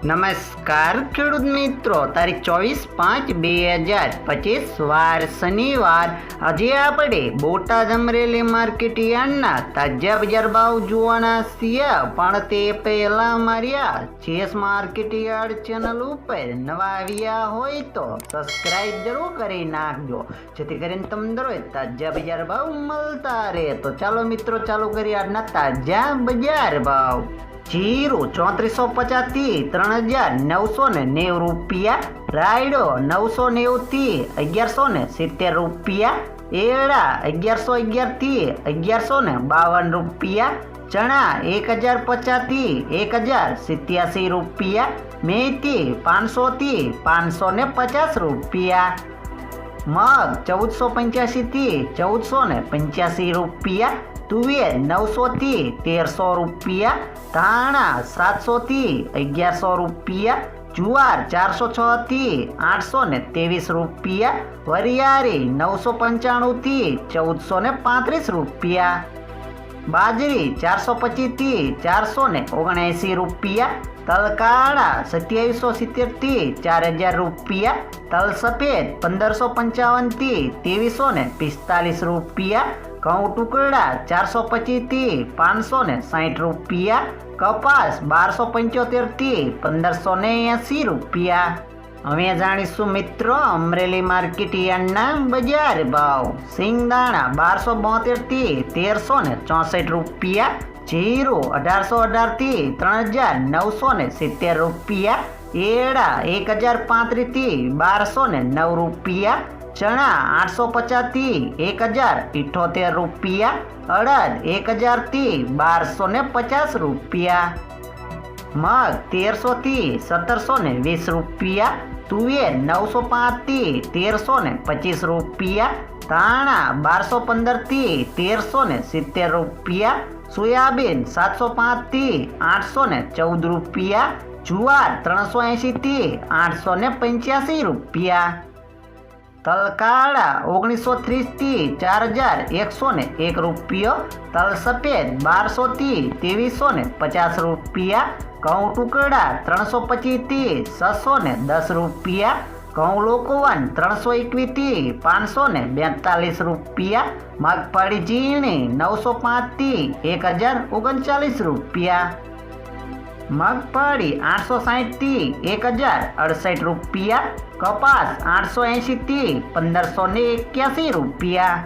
નમસ્કાર ખેડૂત મિત્રો, તારીખ 24/5/2025 વાર શનિવાર. આજે આપણે બોટાદ અમરેલી માર્કેટ યાર્ડના તાજા બજાર ભાવ જોવાના છીએ. પણ તે પહેલા અમારી આ ચેસ માર્કેટ યાર્ડ ચેનલ ઉપર નવા આવ્યા હોય તો સબસ્ક્રાઇબ જરૂર કરી નાખજો, જેથી કરીને તમને દરરોજ તાજા બજાર ભાવ મળતા રહે. તો ચાલો મિત્રો, ચાલુ કરીએ આજના તાજા બજાર ભાવ. જીરું 3450 થી 3990 રૂપિયા, રાયડો 990 થી 1170 રૂપિયા, એરડા 1111 થી 1152 રૂપિયા, ચણા 1050 થી 1087 રૂપિયા, મેથી 500 થી 550 રૂપિયા, મગ 1485 થી 1485 રૂપિયા, તુવેર 900 થી 1300 રૂપિયા, ધાણા 700 થી 1100 રૂપિયા, જુવાર 406 થી 823 રૂપિયા, વરિયાળી 995 થી 1435 રૂપિયા, બાજરી 425 થી 479 રૂપિયા, તલ કાળા 2770 થી 4000 રૂપિયા, તલ સફેદ 1555 થી 2345 રૂપિયા, ઘઉં ટુકડા 425 થી 560 રૂપિયા, કપાસ 1275 થી 1580 રૂપિયા. હવે જાણીશું મિત્રો અમરેલી માર્કેટ યાર્ડના બજાર ભાવ. સિંગદાણા 1272 થી 1364 રૂપિયા, જીરું 1818 થી 3970 રૂપિયા, એરડા 1035 થી 1209 રૂપિયા, ચણા 850 થી 1078 રૂપિયા, અડદ 1000 થી 1250 રૂપિયા, મગ 1300 થી 1720 રૂપિયા, તુવેર 905 થી 1325 રૂપિયા, ધાણા 1215 થી 1370 રૂપિયા, સોયાબીન 705 થી 814 રૂપિયા, જુવાર 380 થી 885 રૂપિયા, તલ કાળા 1930 થી 4101 રૂપિયો, તલ સફેદ 1200 થી 2350 રૂપિયા, ઘઉં ટુકડા 325 થી 610 રૂપિયા, ઘઉં લોકવન 321 થી 542 રૂપિયા, મગફળી ઝીણી 905 થી 1039 રૂપિયા, મગફળી 860 થી 1068 રૂપિયા, કપાસ 880 થી 1581 રૂપિયા.